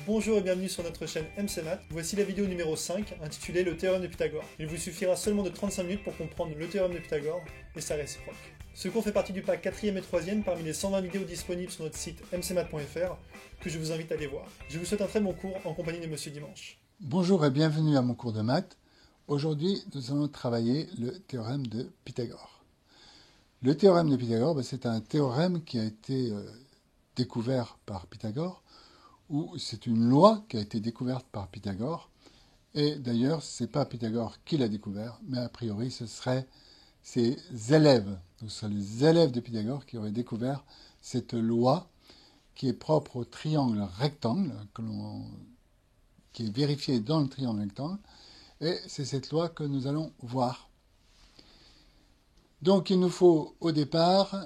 Bonjour et bienvenue sur notre chaîne MC Math. Voici la vidéo numéro 5 intitulée Le théorème de Pythagore. Il vous suffira seulement de 35 minutes pour comprendre le théorème de Pythagore et sa réciproque. Ce cours fait partie du pack 4e et 3e parmi les 120 vidéos disponibles sur notre site mcmath.fr que je vous invite à aller voir. Je vous souhaite un très bon cours en compagnie de Monsieur Dimanche. Bonjour et bienvenue à mon cours de maths. Aujourd'hui, nous allons travailler le théorème de Pythagore. Le théorème de Pythagore, c'est un théorème qui a été découvert par Pythagore, ou c'est une loi qui a été découverte par Pythagore. Et d'ailleurs, ce n'est pas Pythagore qui l'a découvert, mais a priori, ce seraient ses élèves. Donc, ce seraient les élèves de Pythagore qui auraient découvert cette loi qui est propre au triangle rectangle, qui est vérifiée dans le triangle rectangle. Et c'est cette loi que nous allons voir. Donc, il nous faut, au départ,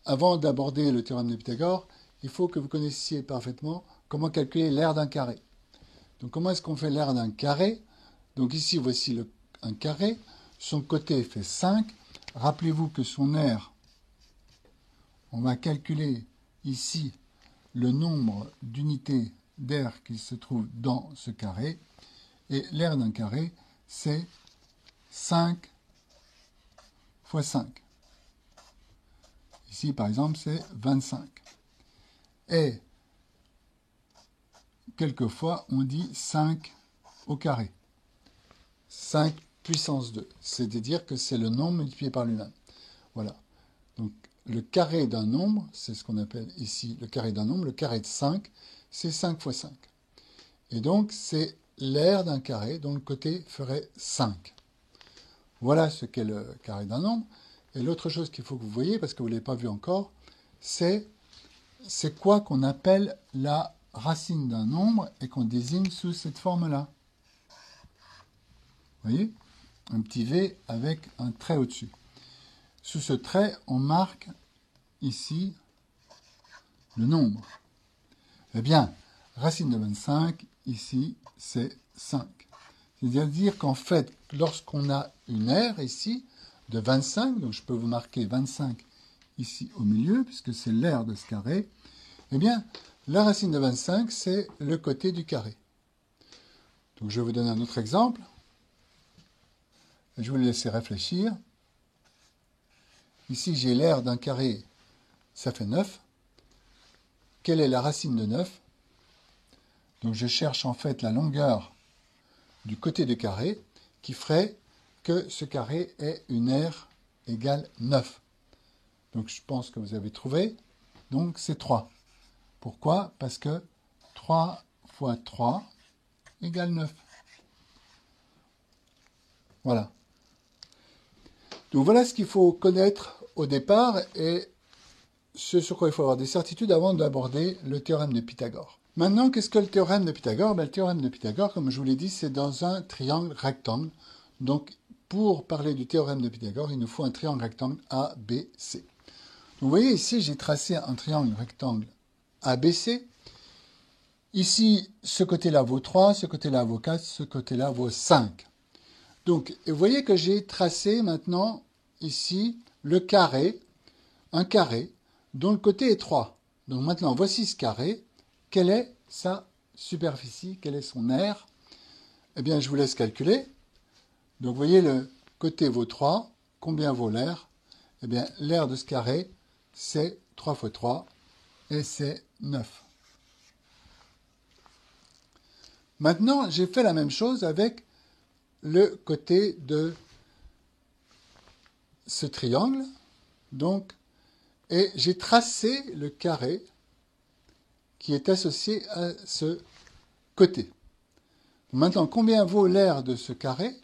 avant d'aborder le théorème de Pythagore, il faut que vous connaissiez parfaitement comment calculer l'aire d'un carré. Donc, comment est-ce qu'on fait l'aire d'un carré? Donc, ici, voici un carré. Son côté fait 5. Rappelez-vous que son aire, on va calculer ici le nombre d'unités d'aire qui se trouve dans ce carré. Et l'aire d'un carré, c'est 5 fois 5. Ici, par exemple, c'est 25. Et quelquefois, on dit 5 au carré. 5 puissance 2. C'est-à-dire que c'est le nombre multiplié par lui-même. Voilà. Donc, le carré d'un nombre, c'est ce qu'on appelle ici le carré d'un nombre. Le carré de 5, c'est 5 fois 5. Et donc, c'est l'aire d'un carré dont le côté ferait 5. Voilà ce qu'est le carré d'un nombre. Et l'autre chose qu'il faut que vous voyez, parce que vous ne l'avez pas vu encore, c'est quoi qu'on appelle la racine d'un nombre et qu'on désigne sous cette forme-là. Vous voyez? Un petit V avec un trait au-dessus. Sous ce trait, on marque ici le nombre. Eh bien, racine de 25, ici, c'est 5. C'est-à-dire qu'en fait, lorsqu'on a une aire ici de 25, donc je peux vous marquer 25 ici au milieu, puisque c'est l'aire de ce carré, eh bien, la racine de 25, c'est le côté du carré. Donc, je vais vous donner un autre exemple. Je vais vous laisser réfléchir. Ici, j'ai l'aire d'un carré, ça fait 9. Quelle est la racine de 9? Donc, je cherche en fait la longueur du côté du carré qui ferait que ce carré ait une aire égale 9. Donc, je pense que vous avez trouvé. Donc, c'est 3. Pourquoi? Parce que 3 fois 3 égale 9. Voilà. Donc, voilà ce qu'il faut connaître au départ et ce sur quoi il faut avoir des certitudes avant d'aborder le théorème de Pythagore. Maintenant, qu'est-ce que le théorème de Pythagore? Le théorème de Pythagore, comme je vous l'ai dit, c'est dans un triangle rectangle. Donc, pour parler du théorème de Pythagore, il nous faut un triangle rectangle ABC. Donc, vous voyez ici, j'ai tracé un triangle rectangle ABC. Ici, ce côté-là vaut 3, ce côté-là vaut 4, ce côté-là vaut 5. Donc, vous voyez que j'ai tracé maintenant, ici, le carré, un carré, dont le côté est 3. Donc maintenant, voici ce carré. Quelle est sa superficie? Quelle est son aire? Eh bien, je vous laisse calculer. Donc, vous voyez, le côté vaut 3. Combien vaut l'aire? Eh bien, l'aire de ce carré, c'est 3 fois 3, et c'est 9. Maintenant, j'ai fait la même chose avec le côté de ce triangle. Donc, et j'ai tracé le carré qui est associé à ce côté. Maintenant, combien vaut l'aire de ce carré?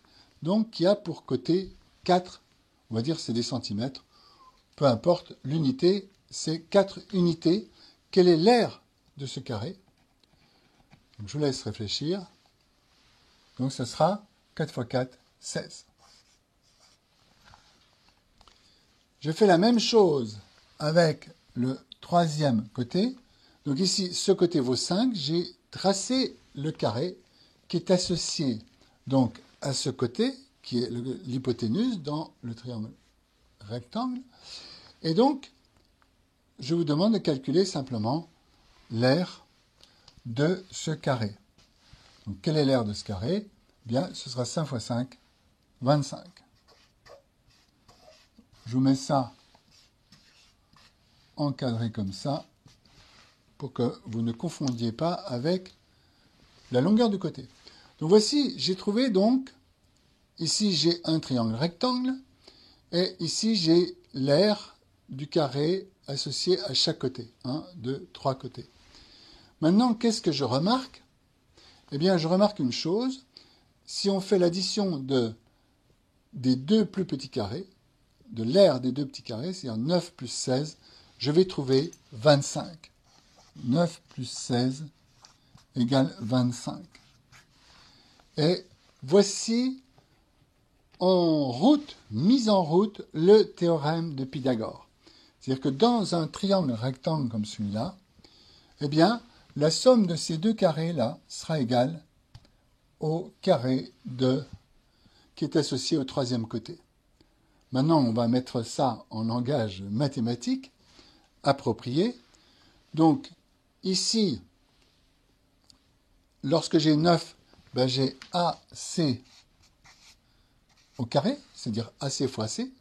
Donc, qui a pour côté 4, on va dire c'est des centimètres, peu importe, l'unité, c'est 4 unités. Quelle est l'aire de ce carré? Donc, je vous laisse réfléchir. Donc, ce sera 4 fois 4, 16. Je fais la même chose avec le troisième côté. Donc ici, ce côté vaut 5. J'ai tracé le carré qui est associé donc à ce côté, qui est l'hypoténuse dans le triangle rectangle. Et donc, je vous demande de calculer simplement l'aire de ce carré. Donc, quel est l'aire de ce carré? Eh bien, ce sera 5 fois 5, 25. Je vous mets ça encadré comme ça, pour que vous ne confondiez pas avec la longueur du côté. Donc voici, j'ai trouvé donc, ici j'ai un triangle rectangle, et ici j'ai l'aire du carré associé à chaque côté. 1, 2, 3 côtés. Maintenant, qu'est-ce que je remarque? Eh bien, je remarque une chose. Si on fait l'addition des deux plus petits carrés, de l'aire des deux petits carrés, c'est-à-dire 9 plus 16, je vais trouver 25. 9 plus 16 égale 25. Et voici mis en route, le théorème de Pythagore. C'est-à-dire que dans un triangle rectangle comme celui-là, eh bien, la somme de ces deux carrés-là sera égale au carré qui est associé au troisième côté. Maintenant, on va mettre ça en langage mathématique approprié. Donc, ici, lorsque j'ai 9, ben j'ai AC au carré, c'est-à-dire AC fois C,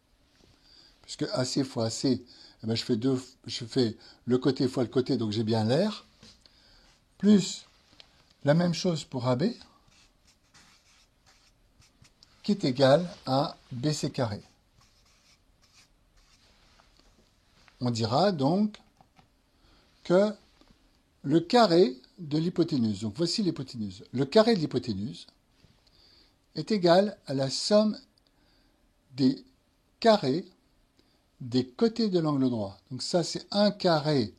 puisque AC fois AC, eh ben je fais le côté fois le côté, donc j'ai bien l'aire, plus la même chose pour AB, qui est égal à BC carré. On dira donc que le carré de l'hypoténuse, donc voici l'hypoténuse, le carré de l'hypoténuse est égal à la somme des carrés des côtés de l'angle droit. Donc ça, c'est un carré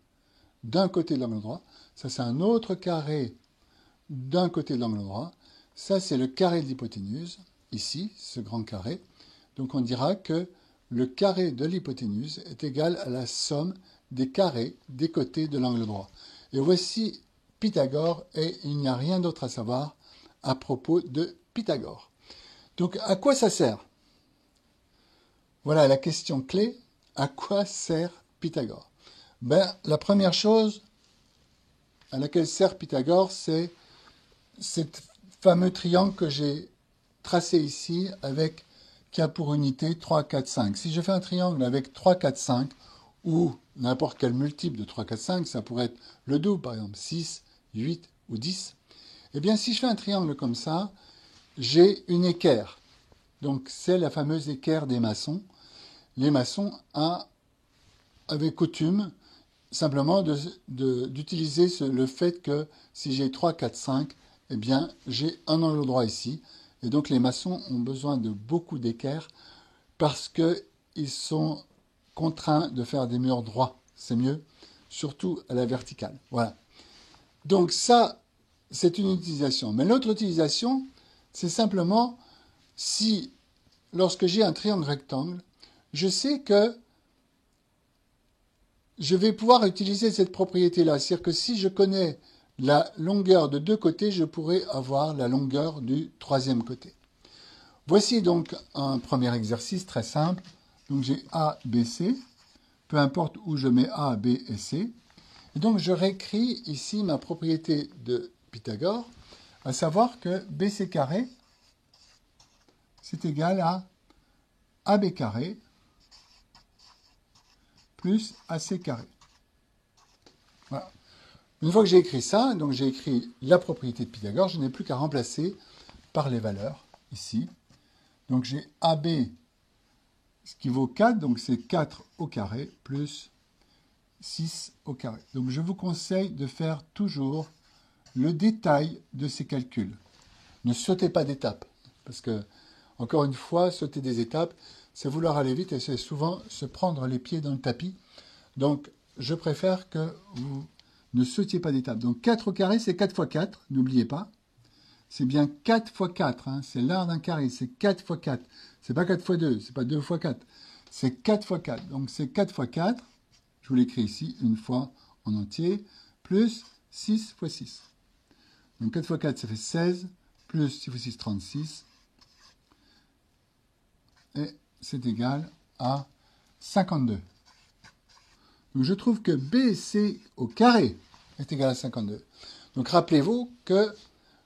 d'un côté de l'angle droit. Ça, c'est un autre carré d'un côté de l'angle droit. Ça, c'est le carré de l'hypoténuse, ici, ce grand carré. Donc on dira que le carré de l'hypoténuse est égal à la somme des carrés des côtés de l'angle droit. Et voici Pythagore, et il n'y a rien d'autre à savoir à propos de Pythagore. Donc à quoi ça sert? Voilà la question clé. À quoi sert Pythagore? Ben, la première chose à laquelle sert Pythagore, c'est ce fameux triangle que j'ai tracé ici qui a pour unité 3, 4, 5. Si je fais un triangle avec 3, 4, 5, ou n'importe quel multiple de 3, 4, 5, ça pourrait être le double, par exemple 6, 8 ou 10, eh bien si je fais un triangle comme ça, j'ai une équerre. Donc c'est la fameuse équerre des maçons. Les maçons avaient coutume simplement d'utiliser le fait que si j'ai 3, 4, 5, eh bien j'ai un angle droit ici. Et donc les maçons ont besoin de beaucoup d'équerre parce qu'ils sont contraints de faire des murs droits. C'est mieux, surtout à la verticale. Voilà. Donc ça, c'est une utilisation. Mais l'autre utilisation, c'est simplement si, lorsque j'ai un triangle rectangle, je sais que je vais pouvoir utiliser cette propriété-là. C'est-à-dire que si je connais la longueur de deux côtés, je pourrais avoir la longueur du troisième côté. Voici donc un premier exercice très simple. Donc j'ai A, B, C. Peu importe où je mets A, B et C. Et donc je réécris ici ma propriété de Pythagore, à savoir que BC carré, c'est égal à AB carré plus AC carré. Voilà. Une fois que j'ai écrit ça, donc j'ai écrit la propriété de Pythagore, je n'ai plus qu'à remplacer par les valeurs ici. Donc j'ai AB, ce qui vaut 4, donc c'est 4 au carré plus 6 au carré. Donc je vous conseille de faire toujours le détail de ces calculs. Ne sautez pas d'étapes, parce que, encore une fois, sauter des étapes, c'est vouloir aller vite et c'est souvent se prendre les pieds dans le tapis. Donc je préfère que vous ne sautiez pas d'étapes. Donc 4 au carré, c'est 4 fois 4, n'oubliez pas. C'est bien 4 fois 4, hein. C'est l'art d'un carré, c'est 4 fois 4. C'est pas 4 fois 2, c'est pas 2 fois 4. C'est 4 fois 4. Donc c'est 4 fois 4, je vous l'écris ici, une fois en entier, plus 6 fois 6. Donc 4 fois 4, ça fait 16, plus 6 fois 6, 36. Et c'est égal à 52. Donc je trouve que BC au carré est égal à 52. Donc rappelez-vous que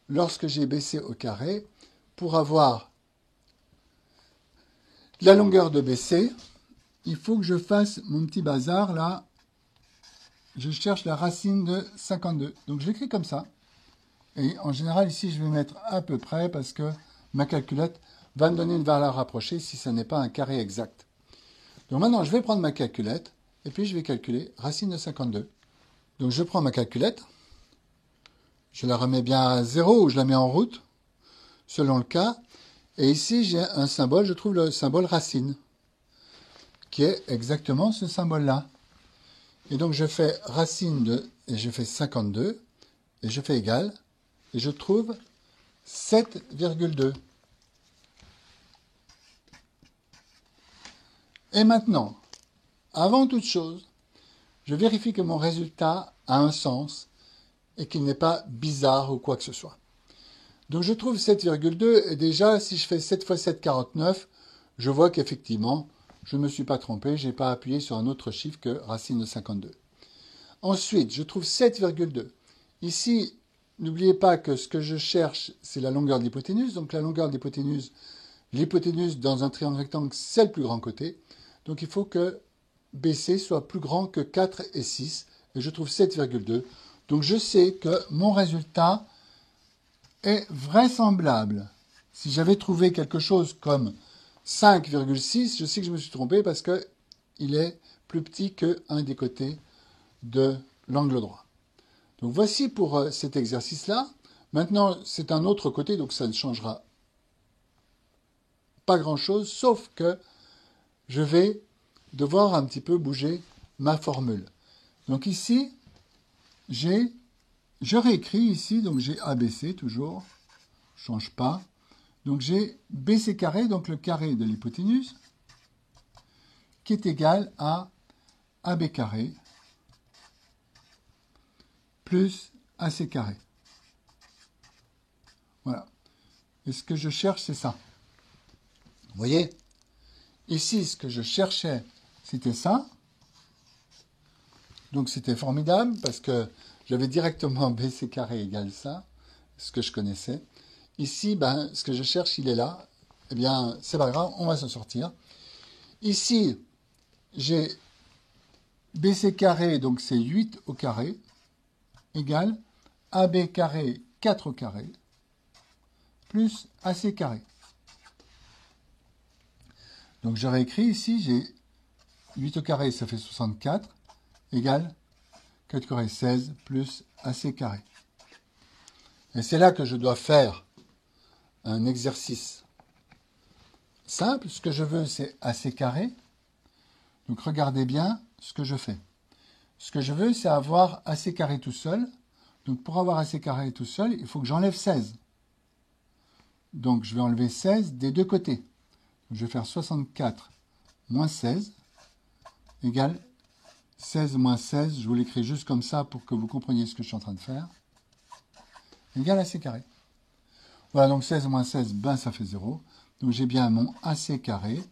lorsque j'ai BC au carré, pour avoir la longueur de BC, il faut que je fasse mon petit bazar là. Je cherche la racine de 52. Donc je l'écris comme ça. Et en général ici je vais mettre à peu près parce que ma calculette va me donner une valeur rapprochée si ce n'est pas un carré exact. Donc maintenant je vais prendre ma calculette et puis je vais calculer racine de 52. Donc je prends ma calculette. Je la remets bien à 0 ou je la mets en route selon le cas. Et ici j'ai un symbole, je trouve le symbole racine qui est exactement ce symbole-là. Et donc je fais racine de, et je fais 52, et je fais égal, et je trouve 7,2. Et maintenant, avant toute chose, je vérifie que mon résultat a un sens et qu'il n'est pas bizarre ou quoi que ce soit. Donc je trouve 7,2, et déjà si je fais 7 fois 7, 49, je vois qu'effectivement, je ne me suis pas trompé, je n'ai pas appuyé sur un autre chiffre que racine de 52. Ensuite, je trouve 7,2. Ici, n'oubliez pas que ce que je cherche, c'est la longueur de l'hypoténuse. Donc la longueur de l'hypoténuse dans un triangle rectangle, c'est le plus grand côté. Donc il faut que BC soit plus grand que 4 et 6. Et je trouve 7,2. Donc je sais que mon résultat est vraisemblable. Si j'avais trouvé quelque chose comme 5,6, je sais que je me suis trompé parce qu'il est plus petit qu'un des côtés de l'angle droit. Donc voici pour cet exercice-là. Maintenant, c'est un autre côté, donc ça ne changera pas grand-chose, sauf que je vais devoir un petit peu bouger ma formule. Donc ici, je réécris ici, donc j'ai ABC toujours, je ne change pas. Donc j'ai BC carré, donc le carré de l'hypoténuse, qui est égal à AB carré plus AC carré. Voilà. Et ce que je cherche, c'est ça. Vous voyez? Ici, ce que je cherchais, c'était ça. Donc c'était formidable parce que j'avais directement BC carré égale ça, ce que je connaissais. Ici, ben, ce que je cherche, il est là. Eh bien, c'est pas grave, on va s'en sortir. Ici, j'ai BC carré, donc c'est 8 au carré, égale AB carré 4 au carré, plus AC carré. Donc je réécris ici, j'ai 8 au carré, ça fait 64, égale 4 carré 16, plus AC carré. Et c'est là que je dois faire un exercice simple. Ce que je veux, c'est AC carré. Donc regardez bien ce que je fais. Ce que je veux, c'est avoir AC carré tout seul. Donc pour avoir AC carré tout seul, il faut que j'enlève 16. Donc je vais enlever 16 des deux côtés. Donc, je vais faire 64 moins 16 égale 16 moins 16. Je vous l'écris juste comme ça pour que vous compreniez ce que je suis en train de faire. Égale AC carré. Voilà, donc 16 moins 16, ben ça fait 0. Donc j'ai bien mon AC carré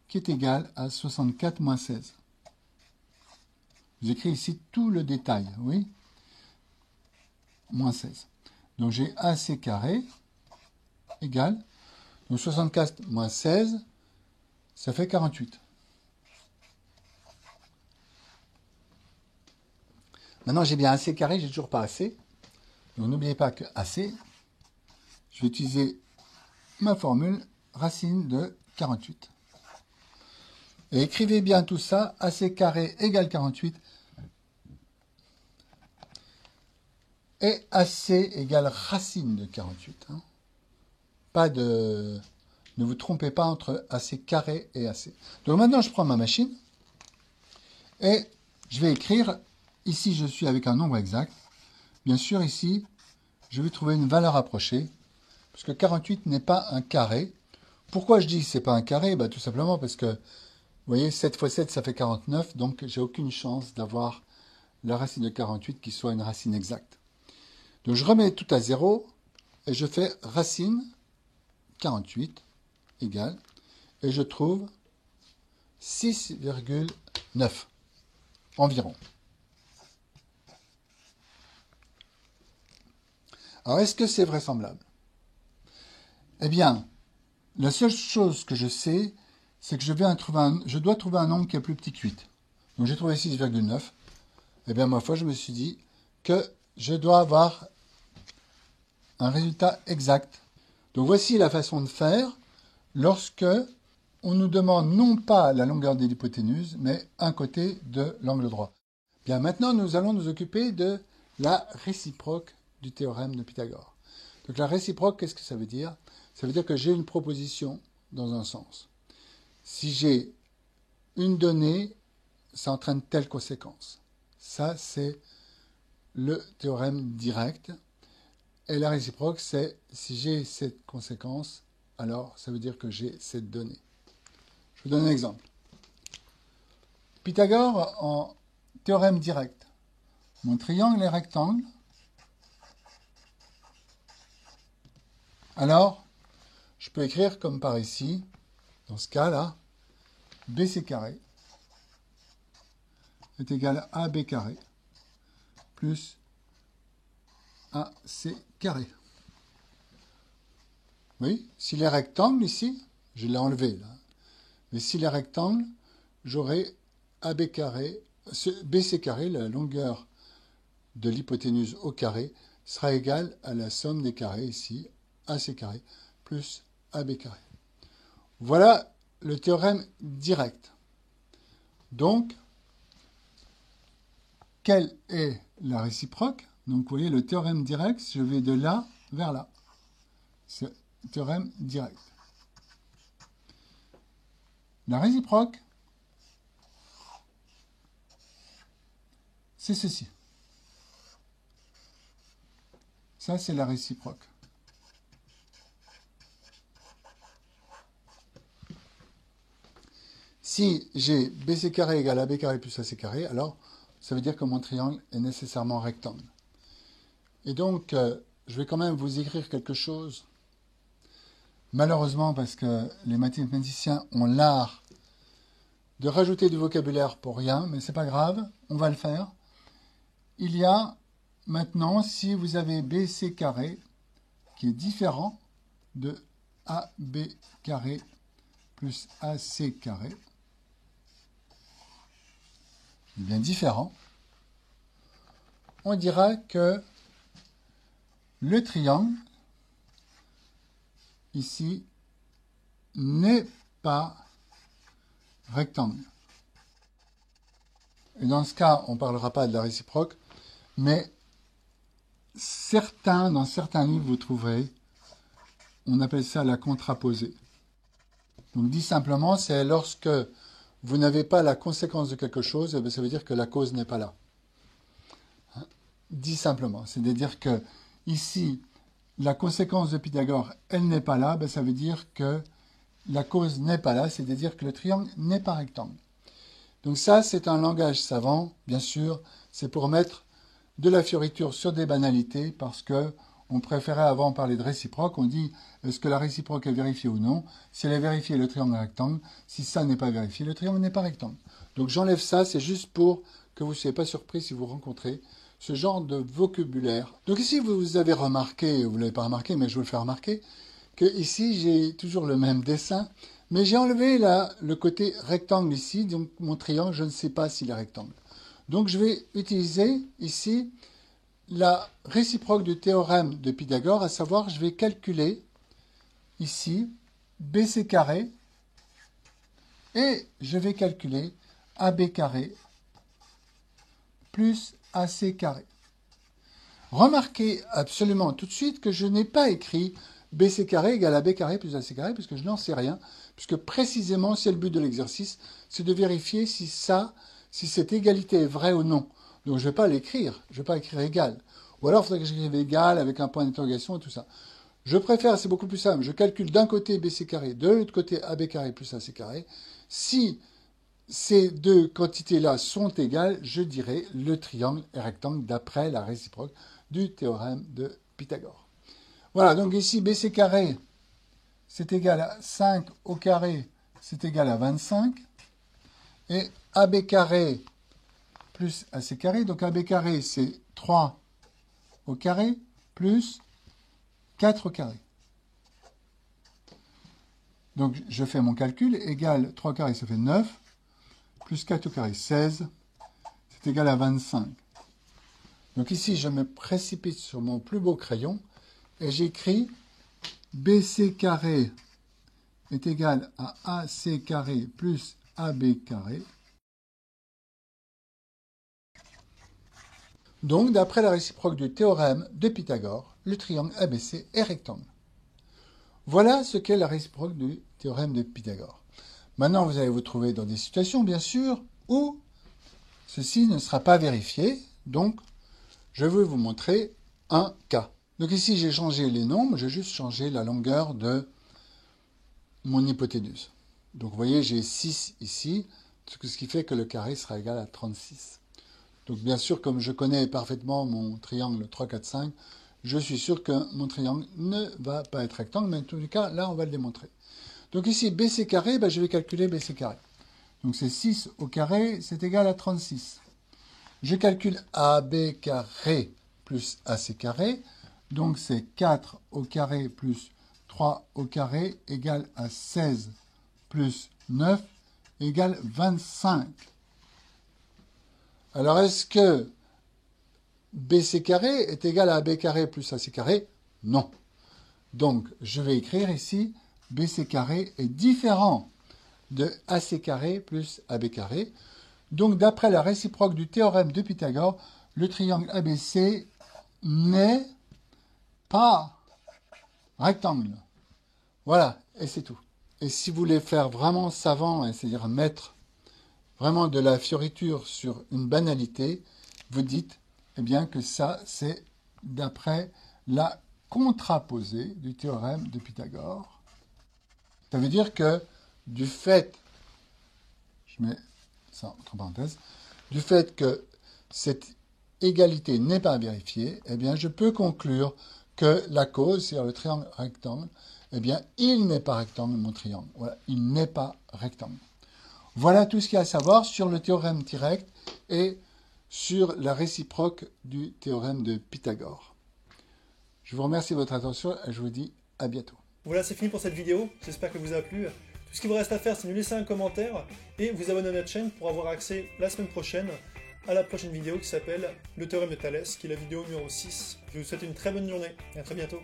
qui est égal à 64 moins 16. J'écris ici tout le détail, oui. Moins 16. Donc j'ai AC carré égale, donc 64 moins 16, ça fait 48. Maintenant j'ai bien AC carré, j'ai toujours pas AC. Donc n'oubliez pas que AC, je vais utiliser ma formule racine de 48. Et écrivez bien tout ça, AC carré égale 48. Et AC égale racine de 48. Hein. Pas de... Ne vous trompez pas entre AC carré et AC. Donc maintenant, je prends ma machine et je vais écrire, ici je suis avec un nombre exact. Bien sûr, ici, je vais trouver une valeur approchée, parce que 48 n'est pas un carré. Pourquoi je dis que ce n'est pas un carré? Ben, tout simplement parce que, vous voyez, 7 fois 7, ça fait 49, donc j'ai aucune chance d'avoir la racine de 48 qui soit une racine exacte. Donc je remets tout à 0 et je fais racine 48 égale, et je trouve 6,9. environ. Alors, est-ce que c'est vraisemblable? Eh bien, la seule chose que je sais, c'est que je dois trouver un nombre qui est plus petit que 8. Donc, j'ai trouvé 6,9. Eh bien, ma foi, je me suis dit que je dois avoir un résultat exact. Donc, voici la façon de faire lorsque on nous demande non pas la longueur de l'hypoténuse, mais un côté de l'angle droit. Bien, maintenant, nous allons nous occuper de la réciproque du théorème de Pythagore. Donc, la réciproque, qu'est-ce que ça veut dire? Ça veut dire que j'ai une proposition dans un sens. Si j'ai une donnée, ça entraîne telle conséquence. Ça, c'est le théorème direct. Et la réciproque, c'est si j'ai cette conséquence, alors ça veut dire que j'ai cette donnée. Je vous donne un exemple. Pythagore en théorème direct. Mon triangle est rectangle. Alors, je peux écrire comme par ici, dans ce cas-là, BC carré est égal à AB carré plus AC carré. Oui, s'il est rectangle ici, je l'ai enlevé là. Mais s'il est rectangle, j'aurai AB carré, BC carré, la longueur de l'hypoténuse au carré, sera égale à la somme des carrés ici, AC carré plus AB carré. Voilà le théorème direct. Donc, quelle est la réciproque? Donc, vous voyez, le théorème direct, je vais de là vers là. C'est le théorème direct. La réciproque, c'est ceci. Ça, c'est la réciproque. Si j'ai BC carré égale AB carré plus AC carré, alors ça veut dire que mon triangle est nécessairement rectangle. Et donc, je vais quand même vous écrire quelque chose. Malheureusement, parce que les mathématiciens ont l'art de rajouter du vocabulaire pour rien, mais c'est pas grave, on va le faire. Il y a maintenant, si vous avez BC carré, qui est différent de AB carré plus AC carré, bien différent, on dira que le triangle, ici, n'est pas rectangle. Et dans ce cas, on ne parlera pas de la réciproque, mais dans certains livres, vous trouverez, on appelle ça la contraposée. Donc, dit simplement, c'est lorsque vous n'avez pas la conséquence de quelque chose, eh bien, ça veut dire que la cause n'est pas là. Dit simplement, c'est-à-dire que ici, la conséquence de Pythagore, elle n'est pas là, ben, ça veut dire que la cause n'est pas là, c'est-à-dire que le triangle n'est pas rectangle. Donc ça, c'est un langage savant, bien sûr, c'est pour mettre de la fioriture sur des banalités, parce que on préférait avant parler de réciproque, on dit est-ce que la réciproque est vérifiée ou non? Si elle est vérifiée, le triangle est rectangle. Si ça n'est pas vérifié, le triangle n'est pas rectangle. Donc j'enlève ça, c'est juste pour que vous ne soyez pas surpris si vous rencontrez ce genre de vocabulaire. Donc ici, vous avez remarqué, vous ne l'avez pas remarqué, mais je vous le fais remarquer, que ici, j'ai toujours le même dessin, mais j'ai enlevé là le côté rectangle ici, donc mon triangle, je ne sais pas s'il est rectangle. Donc je vais utiliser ici la réciproque du théorème de Pythagore, à savoir, je vais calculer ici BC carré et je vais calculer AB carré plus AC carré. Remarquez absolument tout de suite que je n'ai pas écrit BC carré égale AB carré plus AC carré, puisque je n'en sais rien, puisque précisément, c'est le but de l'exercice, c'est de vérifier si cette égalité est vraie ou non. Donc je ne vais pas l'écrire, je ne vais pas écrire égal. Ou alors, il faudrait que j'écrive égal avec un point d'interrogation et tout ça. Je préfère, c'est beaucoup plus simple, je calcule d'un côté BC carré, de l'autre côté AB carré plus AC carré. Si ces deux quantités-là sont égales, je dirais le triangle est rectangle d'après la réciproque du théorème de Pythagore. Voilà, donc ici BC carré, c'est égal à 5 au carré, c'est égal à 25. Et AB carré plus AC carré. Donc AB carré, c'est 3 au carré plus 4 au carré. Donc je fais mon calcul, égal 3 au carré, ça fait 9, plus 4 au carré, 16, c'est égal à 25. Donc ici, je me précipite sur mon plus beau crayon et j'écris BC carré est égal à AC carré plus AB carré. Donc, d'après la réciproque du théorème de Pythagore, le triangle ABC est rectangle. Voilà ce qu'est la réciproque du théorème de Pythagore. Maintenant, vous allez vous trouver dans des situations, bien sûr, où ceci ne sera pas vérifié. Donc, je vais vous montrer un cas. Donc ici, j'ai changé les nombres, j'ai juste changé la longueur de mon hypoténuse. Donc vous voyez, j'ai 6 ici, ce qui fait que le carré sera égal à 36. Donc bien sûr, comme je connais parfaitement mon triangle 3, 4, 5, je suis sûr que mon triangle ne va pas être rectangle, mais en tous les cas, là, on va le démontrer. Donc ici, BC carré, je vais calculer BC carré. Donc c'est 6 au carré, c'est égal à 36. Je calcule AB carré plus AC carré, donc c'est 4 au carré plus 3 au carré égale à 16 plus 9 égale 25. Alors, est-ce que BC carré est égal à AB carré plus AC carré? Non. Donc, je vais écrire ici, BC carré est différent de AC carré plus AB carré. Donc, d'après la réciproque du théorème de Pythagore, le triangle ABC n'est pas rectangle. Voilà, et c'est tout. Et si vous voulez faire vraiment savant, c'est-à-dire mettre vraiment de la fioriture sur une banalité, vous dites eh bien, que ça, c'est d'après la contraposée du théorème de Pythagore. Ça veut dire que du fait, je mets ça entre parenthèses, du fait que cette égalité n'est pas vérifiée, eh bien, je peux conclure que la cause, c'est-à-dire le triangle rectangle, eh bien, il n'est pas rectangle, mon triangle. Voilà, il n'est pas rectangle. Voilà tout ce qu'il y a à savoir sur le théorème direct et sur la réciproque du théorème de Pythagore. Je vous remercie de votre attention et je vous dis à bientôt. Voilà, c'est fini pour cette vidéo. J'espère qu'elle vous a plu. Tout ce qu'il vous reste à faire, c'est nous laisser un commentaire et vous abonner à notre chaîne pour avoir accès la semaine prochaine à la prochaine vidéo qui s'appelle le théorème de Thalès, qui est la vidéo numéro 6. Je vous souhaite une très bonne journée et à très bientôt.